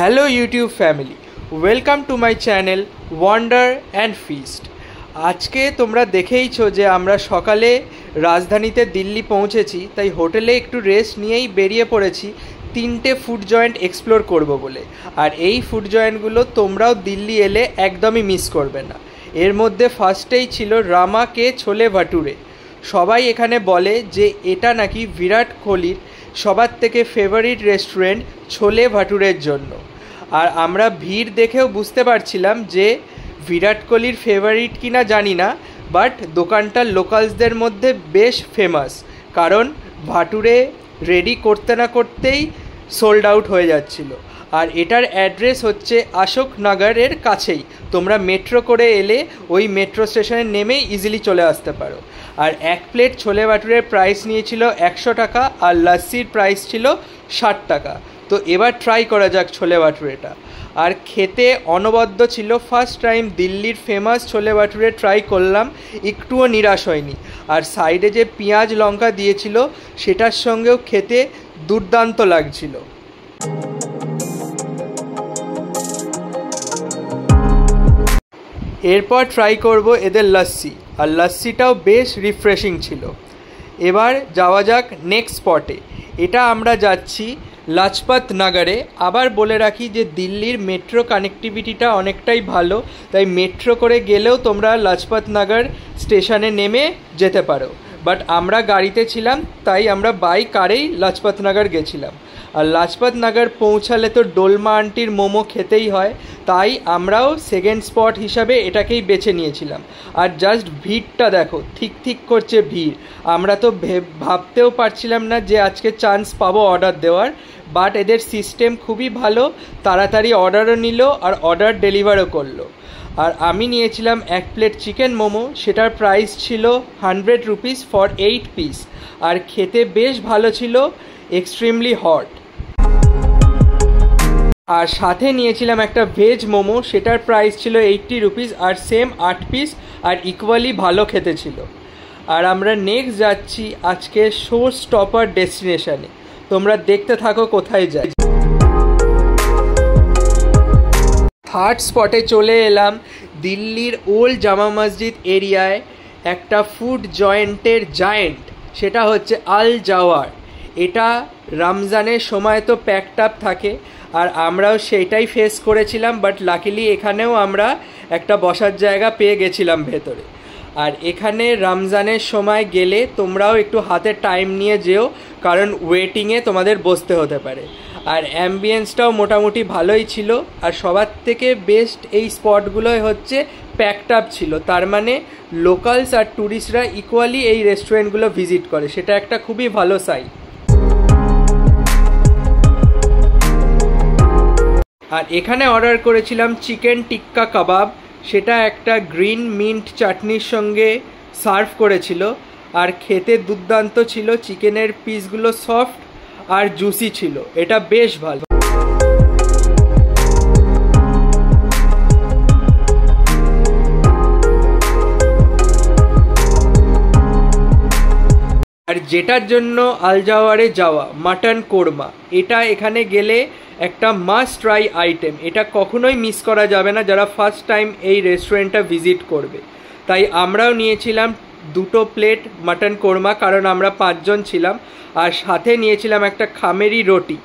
Hello YouTube family, welcome to my channel Wonder and Feast. আজকে তোমরা দেখেইছো যে আমরা সকালে রাজধানীতে দিল্লি পৌঁছেছি, তাই হোটেলে একটু রেস্ট নিয়েই বেরিয়ে পড়েছি তিনটে ফুড জয়েন্ট এক্সপ্লোর করব বলে। আর এই ফুড জয়েন্টগুলো তোমরাও দিল্লি এলে একদমই মিস করবে না। এর মধ্যে ফার্স্টেই ছিল রামা কে ছোলে ভাটুরে। সবাই এখানে বলে যে এটা নাকি বিরাট কোহলির সবার থেকে ফেভারিট রেস্টুরেন্ট ছোলে ভাটুরের জন্য। আর আমরা ভিড় দেখেও বুঝতে পারছিলাম যে বিরাট কোহলির ফেভারিট কিনা জানি না, বাট দোকানটা লোকালসদের মধ্যে বেশ ফেমাস, কারণ ভাটুরে রেডি করতে না করতেই সোল্ড আউট হয়ে যাচ্ছিল। আর এটার অ্যাড্রেস হচ্ছে অশোক নগরের কাছেই। তোমরা মেট্রো করে এলে ওই মেট্রো স্টেশনে নেমেই ইজিলি চলে আসতে পারো। আর এক প্লেট ছোলে ভাটুরের প্রাইস নিয়েছিল 100 টাকা, আর লাস্সির প্রাইস ছিল 60 টাকা। তো এবার ট্রাই করা যাক ছোলে ভাটুরেটা। আর খেতে অনবদ্য ছিল। ফার্স্ট টাইম দিল্লির ফেমাস ছোলে ভাটুরে ট্রাই করলাম, একটুও নিরাশ হয়নি। আর সাইডে যে পেঁয়াজ লঙ্কা দিয়েছিল সেটার সঙ্গেও খেতে দুর্দান্ত লাগছিল। এরপর ট্রাই করব এদের লাস্সি, আর লাস্সিটাও বেশ রিফ্রেশিং ছিল। এবার যাওয়া যাক নেক্সট স্পটে। এটা আমরা যাচ্ছি লাজপত নগরে। আবার বলে রাখি যে দিল্লির মেট্রো কানেক্টিভিটিটা অনেকটাই ভালো, তাই মেট্রো করে গেলেও তোমরা লাজপত নগর স্টেশনে নেমে যেতে পারো। বাট আমরা গাড়িতে ছিলাম, তাই আমরা বাই কারেই লাজপত নগর গেছিলাম। আর লাজপত নগর পৌঁছালে তো ডোলমা আন্টির মোমো খেতেই হয়, তাই আমরাও সেকেন্ড স্পট হিসাবে এটাকেই বেছে নিয়েছিলাম। আর জাস্ট ভিড়টা দেখো, ঠিক করছে ভিড়। আমরা তো ভাবতেও পারছিলাম না যে আজকে চান্স পাবো অর্ডার দেওয়ার, বাট এদের সিস্টেম খুবই ভালো, তাড়াতাড়ি অর্ডারও নিল আর অর্ডার ডেলিভারও করলো। আর আমি নিয়েছিলাম এক প্লেট চিকেন মোমো, সেটার প্রাইস ছিল 100 রুপিস ফর 8 পিস। আর খেতে বেশ ভালো ছিল, এক্সট্রিমলি হট। আর সাথে নিয়েছিলাম একটা ভেজ মোমো, সেটার প্রাইস ছিল 80 রুপিস, আর সেম 8 পিস, আর ইকুয়ালি ভালো খেতে ছিল। আর আমরা নেক্সট যাচ্ছি আজকে শো স্টপার ডেস্টিনেশনে। তোমরা দেখতে থাকো কোথায় যাই। থার্ড স্পটে চলে এলাম দিল্লির ওল্ড জামা মসজিদ এরিয়ায় একটা ফুড জয়েন্টের জায়েন্ট, সেটা হচ্ছে আল জাওয়ার। এটা রমজানের সময় তো প্যাকড আপ থাকে, আর আমরাও সেইটাই ফেস করেছিলাম, বাট লাকিলি এখানেও আমরা একটা বসার জায়গা পেয়ে গেছিলাম ভেতরে। আর এখানে রমজানের সময় গেলে তোমরাও একটু হাতে টাইম নিয়ে যেও, কারণ ওয়েটিংয়ে তোমাদের বসতে হতে পারে। আর অ্যাম্বিয়েন্সটাও মোটামুটি ভালোই ছিল। আর সবার থেকে বেস্ট এই স্পটগুলোই হচ্ছে প্যাকড আপ ছিল, তার মানে লোকালস আর ট্যুরিস্টরা ইকুয়ালি এই রেস্টুরেন্টগুলো ভিজিট করে, সেটা একটা খুবই ভালো সাইন। আর এখানে অর্ডার করেছিলাম চিকেন টিক্কা কাবাব, সেটা একটা গ্রিন মিন্ট চাটনির সঙ্গে সার্ভ করেছিল। আর খেতে দুর্দান্ত ছিল, চিকেনের পিসগুলো সফট আর জুসি ছিল, এটা বেশ ভালো। আর যেটার জন্য আল জাওয়ারে যাওয়া, মাটন কোরমা, এটা এখানে গেলে একটা মাস্ট ট্রাই আইটেম। এটা কখনোই মিস করা যাবে না যারা ফার্স্ট টাইম এই রেস্টুরেন্টটা ভিজিট করবে। তাই আমরাও নিয়েছিলাম 2 প্লেট মাটন কোরমা, কারণ আমরা 5 জন ছিলাম। আর সাথে নিয়েছিলাম একটা খামেরি রুটি।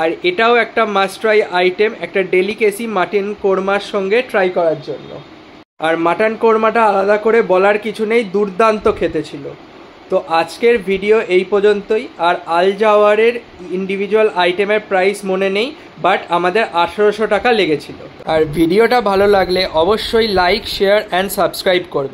আর এটাও একটা মাস্ট ট্রাই আইটেম, একটা ডেলিকেসি মাটন কোরমার সঙ্গে ট্রাই করার জন্য। আর মাটন কোরমাটা আলাদা করে বলার কিছু নেই, দুর্দান্ত খেতে ছিল। তো আজকের ভিডিও এই পর্যন্তই। আর আল জাওয়ারের ইন্ডিভিজুয়াল আইটেমের প্রাইস মনে নেই, বাট আমাদের 1800 টাকা লেগেছিল। আর ভিডিওটা ভালো লাগলে অবশ্যই লাইক, শেয়ার অ্যান্ড সাবস্ক্রাইব করবে।